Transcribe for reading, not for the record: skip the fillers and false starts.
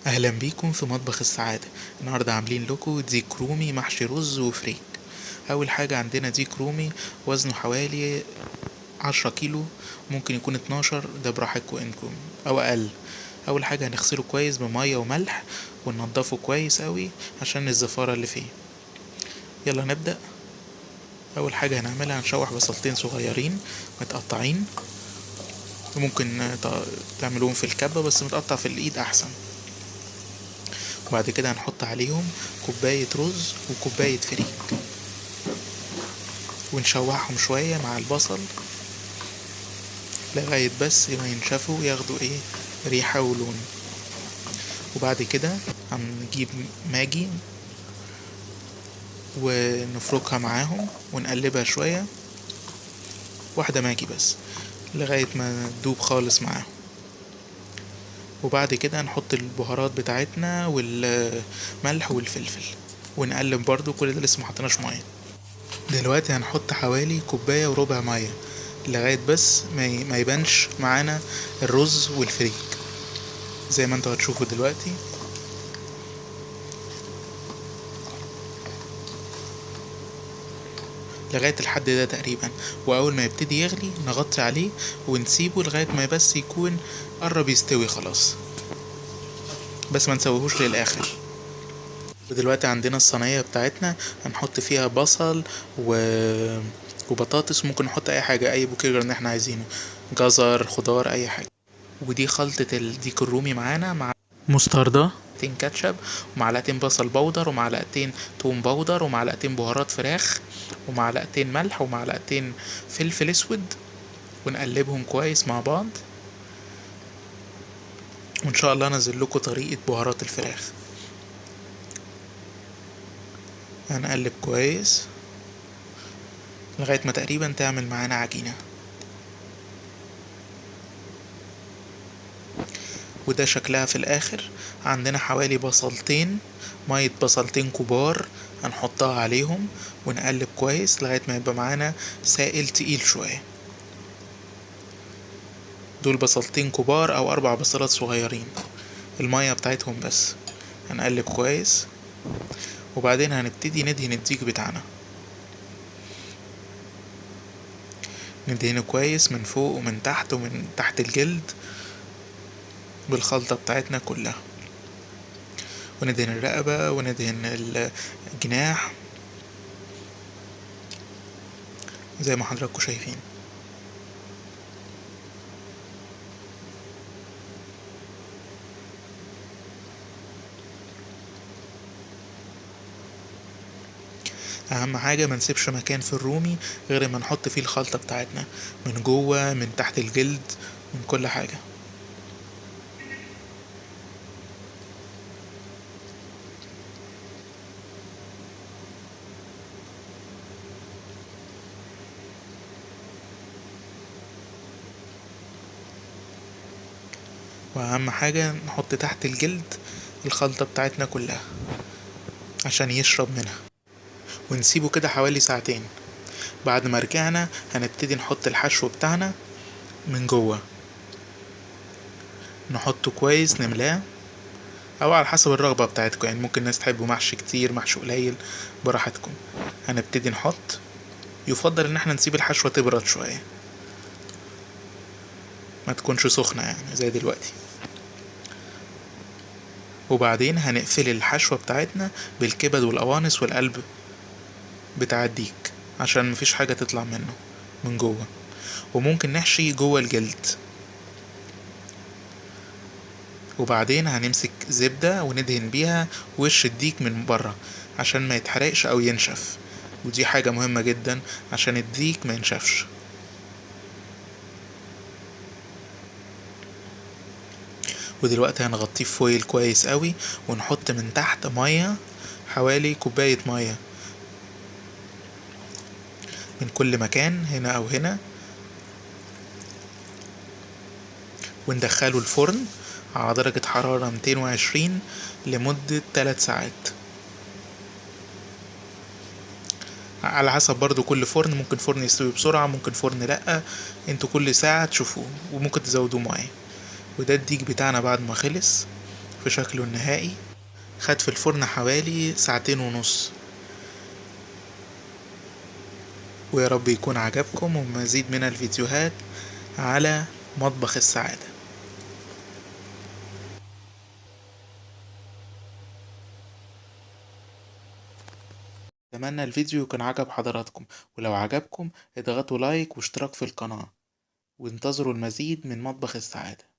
اهلا بيكم في مطبخ السعادة. النهاردة عاملين لكم ديك رومي محشي رز وفريك. اول حاجة عندنا ديك رومي وزنه حوالي 10 كيلو، ممكن يكون 12، ده براحتكم انكم او اقل. اول حاجة هنغسله كويس بمية وملح وننضفه كويس قوي عشان الزفارة اللي فيه. يلا نبدأ. اول حاجة هنعملها هنشوح بصلتين صغيرين متقطعين، ممكن تعملوهم في الكبة بس متقطع في الايد احسن. وبعد كده هنحط عليهم كوباية رز وكوباية فريك ونشوحهم شوية مع البصل لغاية بس ما ينشفوا وياخدوا ريحة ولون. وبعد كده هنجيب ماجي ونفركها معاهم ونقلبها شوية، واحدة ماجي بس لغاية ما تدوب خالص معاهم. وبعد كده هنحط البهارات بتاعتنا والملح والفلفل ونقلب برضو، كل ده لسه محطناش مية. دلوقتي هنحط حوالي كوباية وربع مية لغاية بس ما يبانش معانا الرز والفريك زي ما انتوا هتشوفوا دلوقتي. لغاية الحد ده تقريبا، واول ما يبتدي يغلي نغطي عليه ونسيبه لغاية ما بس يكون قرب يستوي خلاص، بس ما نسويهوش للاخر. ودلوقتي عندنا الصينية بتاعتنا هنحط فيها بصل وبطاطس، ممكن نحط اي حاجة، اي بوكيه اللي احنا عايزينه، جزر، خضار، اي حاجة. ودي خلطة الديك الرومي معانا مع مستردة، معلقتين كاتشب ومعلقتين بصل بودر ومعلقتين توم بودر ومعلقتين بهارات فراخ ومعلقتين ملح ومعلقتين فلفل اسود، ونقلبهم كويس مع بعض. وان شاء الله انزل لكم طريقة بهارات الفراخ. هنقلب كويس لغاية ما تقريبا تعمل معانا عجينة. وده شكلها في الاخر. عندنا حوالي بصلتين، مية بصلتين كبار هنحطها عليهم ونقلب كويس لغاية ما يبقى معانا سائل تقيل شوية. دول بصلتين كبار او 4 بصلات صغيرين، المية بتاعتهم بس. هنقلب كويس وبعدين هنبتدي ندهن الديك بتاعنا، ندهنه كويس من فوق ومن تحت ومن تحت الجلد بالخلطة بتاعتنا كلها، وندهن الرقبة وندهن الجناح زي ما حضراتكم شايفين. اهم حاجة ما نسيبش مكان في الرومي غير ما نحط فيه الخلطة بتاعتنا، من جوه من تحت الجلد من كل حاجة. واهم حاجة نحط تحت الجلد الخلطة بتاعتنا كلها عشان يشرب منها، ونسيبه كده حوالي ساعتين. بعد ما رجعنا هنبتدي نحط الحشو بتاعنا من جوه، نحطه كويس نملاه، او على حسب الرغبة بتاعتكم، يعني ممكن ناس تحبوا محشي كتير محشي قليل براحتكم. هنبتدي نحط، يفضل ان احنا نسيب الحشوة تبرد شوية، ما تكونش سخنة يعني زي دلوقتي. وبعدين هنقفل الحشوة بتاعتنا بالكبد والقوانص والقلب بتاع الديك عشان مفيش حاجة تطلع منه من جوه. وممكن نحشي جوه الجلد. وبعدين هنمسك زبدة وندهن بيها وش الديك من بره عشان ما يتحرقش او ينشف، ودي حاجة مهمة جدا عشان الديك ما ينشفش. ودلوقتي هنغطيه فويل كويس قوي ونحط من تحت مية، حوالي كوباية مية من كل مكان هنا او هنا، وندخله الفرن على درجة حرارة 220 لمدة 3 ساعات على حسب برضو كل فرن. ممكن فرن يستوي بسرعة، ممكن فرن لأ، انتوا كل ساعة تشوفوه وممكن تزودوه مية. وده الديك بتاعنا بعد ما خلص في شكله النهائي. خد في الفرن حوالي 2.5 ساعة. ويا رب يكون عجبكم ومزيد من الفيديوهات على مطبخ السعادة. اتمنى الفيديو يكون عجب حضراتكم، ولو عجبكم اضغطوا لايك واشتراك في القناة، وانتظروا المزيد من مطبخ السعادة.